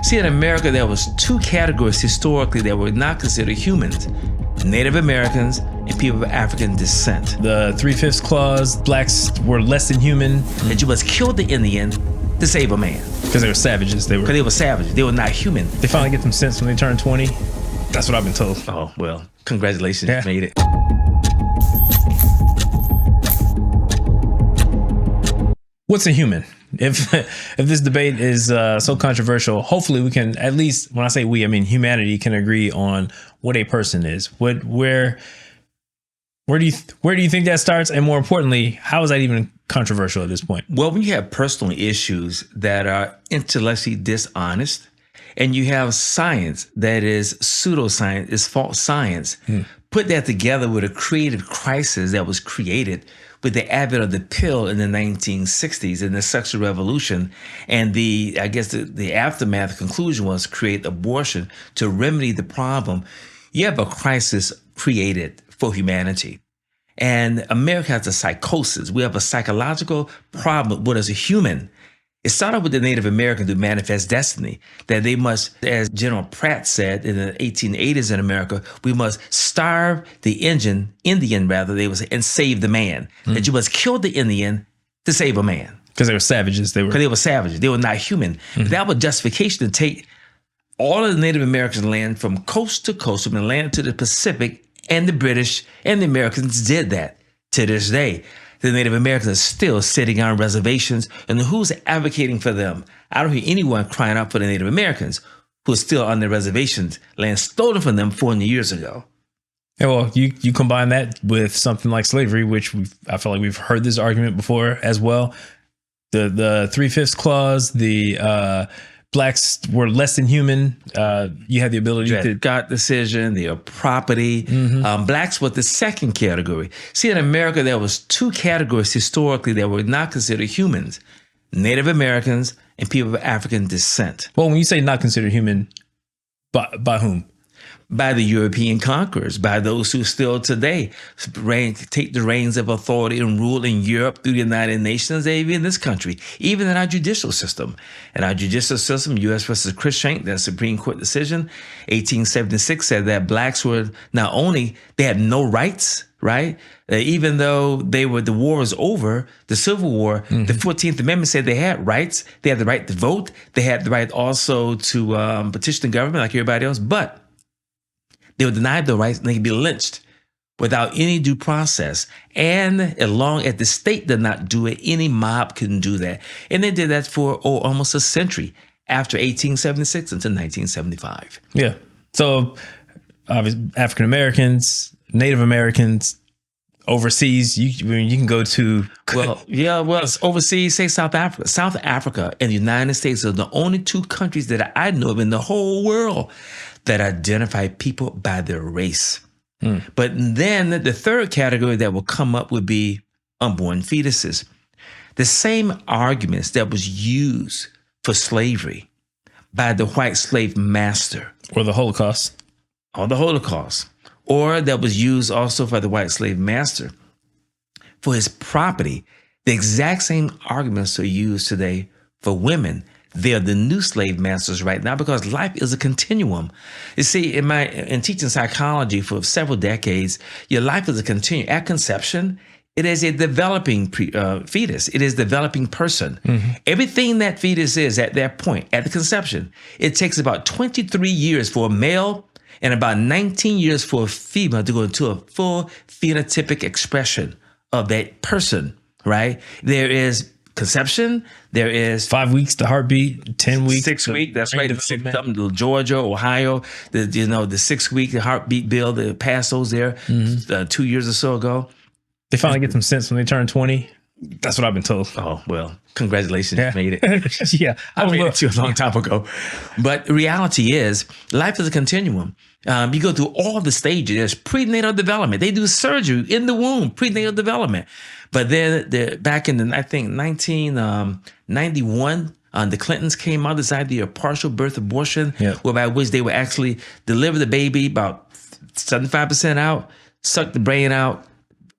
See, in America, there was two categories historically that were not considered humans: Native Americans and people of African descent. The 3/5 clause, blacks were less than human. That you must kill the Indian to save a man. Because they were savages. Because they were savages. They were not human. They finally get some sense when they turn 20. That's what I've been told. Oh, well, congratulations. Yeah. You made it. What's a human? If this debate is so controversial, hopefully we can, at least when I say we, I mean humanity, can agree on what a person is. Where do you think that starts? And more importantly, how is that even controversial at this point? Well, when you have personal issues that are intellectually dishonest, and you have science that is pseudoscience, is false science, put that together with a creative crisis that was created with the advent of the pill in the 1960s and the sexual revolution, and the aftermath conclusion was create abortion to remedy the problem. You have a crisis created for humanity. And America has a psychosis. We have a psychological problem with as a human. It started with the Native Americans who manifest destiny, that they must, as General Pratt said in the 1880s in America, we must starve the Indian, and save the man. That you must kill the Indian to save a man. Because they were savages. Because they were savages. They were not human. That was justification to take all of the Native American land from coast to coast, from Atlantic to the Pacific, and the British and the Americans did that to this day. The Native Americans are still sitting on reservations, and who's advocating for them? I don't hear anyone crying out for the Native Americans who are still on their reservations, land stolen from them 400 years ago. Yeah, well, you combine that with something like slavery, which I feel like we've heard this argument before as well. The 3/5 clause, the blacks were less than human. You had the ability to got decision, their property. Blacks were the second category. See, in America, there was two categories historically that were not considered humans: Native Americans and people of African descent. Well, when you say not considered human, by whom? By the European conquerors, by those who still today take the reins of authority and rule in Europe through the United Nations, even in this country, even in our judicial system. In our judicial system, U.S. versus Cruikshank, that Supreme Court decision, 1876 said that blacks were not only, they had no rights, right? Even though the war was over, the Civil War, the 14th Amendment said they had rights. They had the right to vote. They had the right also to petition the government like everybody else, but they were denied the rights and they could be lynched without any due process. And as long as the state did not do it, any mob couldn't do that. And they did that for almost a century, after 1876 until 1975. Yeah. So African Americans, Native Americans, overseas, you can go to... It's overseas, say South Africa. South Africa and the United States are the only two countries that I know of in the whole world that identify people by their race. But then the third category that will come up would be unborn fetuses. The same arguments that was used for slavery by the white slave master. Or the Holocaust. Or the Holocaust. Or that was used also for the white slave master for his property. The exact same arguments are used today for women. They're the new slave masters right now because life is a continuum. You see, in teaching psychology for several decades, your life is a continuum. At conception, it is a developing fetus. It is a developing person. Everything that fetus is at that point, at the conception, it takes about 23 years for a male and about 19 years for a female to go into a full phenotypic expression of that person, right? There is conception, there is 5 weeks to heartbeat, 10 weeks. 6 weeks, that's right. Something Georgia, Ohio, the 6 week the heartbeat bill that passed those there 2 years or so ago. They finally get some sense when they turn 20. That's what I've been told. Oh, well, congratulations. You made it. Yeah. I made it too a long time ago. But reality is, life is a continuum. You go through all the stages. There's prenatal development. They do surgery in the womb, prenatal development. But then back in I think 1991, the Clintons came out, decided to do a partial birth abortion, whereby which they would actually deliver the baby about 75% out, suck the brain out,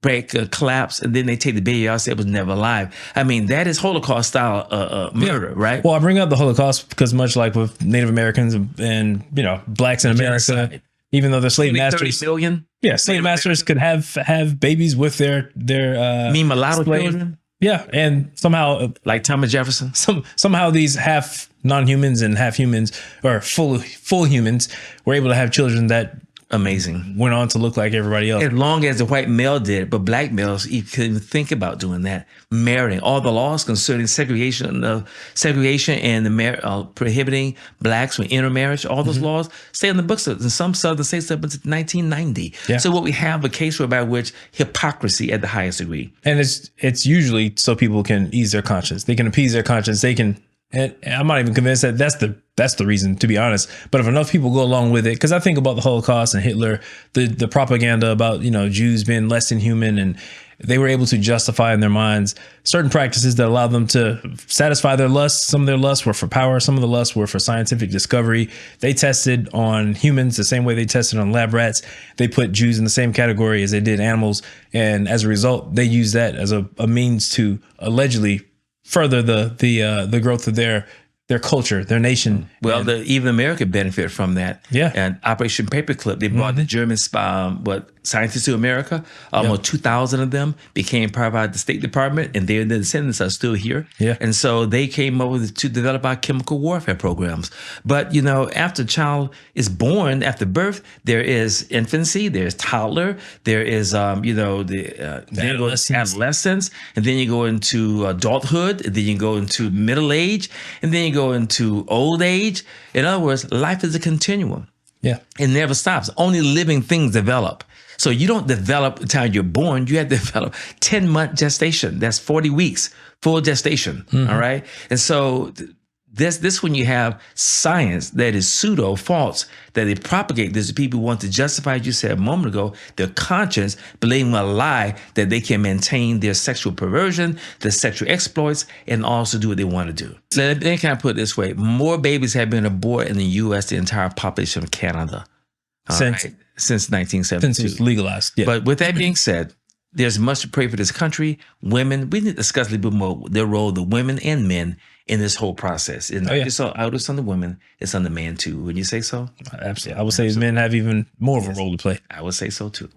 break, collapse, and then they take the baby out, say it was never alive. I mean, that is Holocaust style murder, right? Well, I bring up the Holocaust because much like with Native Americans and blacks in America, Genocide. even though they're slave 30 masters, million. slave masters could have babies with their Mulatto slave. children, And somehow like Thomas Jefferson. somehow these half non-humans and half humans or full humans were able to have children that Amazing. went on to look like everybody else. As long as the white male did it, but black males, you couldn't even think about doing that. Marrying, all the laws concerning segregation and the prohibiting blacks from intermarriage, all those laws stay in the books. In some southern states up until 1990. Yeah. So what we have a case whereby which hypocrisy at the highest degree. And it's usually so people can ease their conscience. They can appease their conscience. They can, and I'm not even convinced that that's the reason, to be honest. But if enough people go along with it, because I think about the Holocaust and Hitler, the propaganda about Jews being less than human, and they were able to justify in their minds certain practices that allowed them to satisfy their lusts. Some of their lusts were for power. Some of the lusts were for scientific discovery. They tested on humans the same way they tested on lab rats. They put Jews in the same category as they did animals. And as a result, they used that as a means to allegedly further the growth of their culture, their nation. Well, even America benefited from that. Yeah. And Operation Paperclip, they brought the German scientists to America. Almost 2,000 of them became part of the State Department, and their descendants are still here. Yeah. And so they came over to develop our chemical warfare programs. But, after a child is born, after birth, there is infancy, there's toddler, there is, adolescence, and then you go into adulthood, and then you go into middle age, and then you go into old age. In other words, life is a continuum. Yeah. It never stops. Only living things develop. So you don't develop the time you're born. You have to develop 10-month gestation. That's 40 weeks, full gestation. All right. And so this when you have science that is pseudo false, that they propagate this to people who want to justify, as you said a moment ago, their conscience, believing a lie that they can maintain their sexual perversion, their sexual exploits, and also do what they want to do. So let me kind of put it this way. More babies have been aborted in the U.S. than the entire population of Canada. Since 1972. Since it's legalized. Yeah. But with that being said, there's much to pray for this country. Women, we need to discuss a little bit more their role, the women and men, in this whole process. And it's on the women, it's on the man too. Wouldn't you say so? Absolutely. I would say men have even more of a role to play. I would say so too.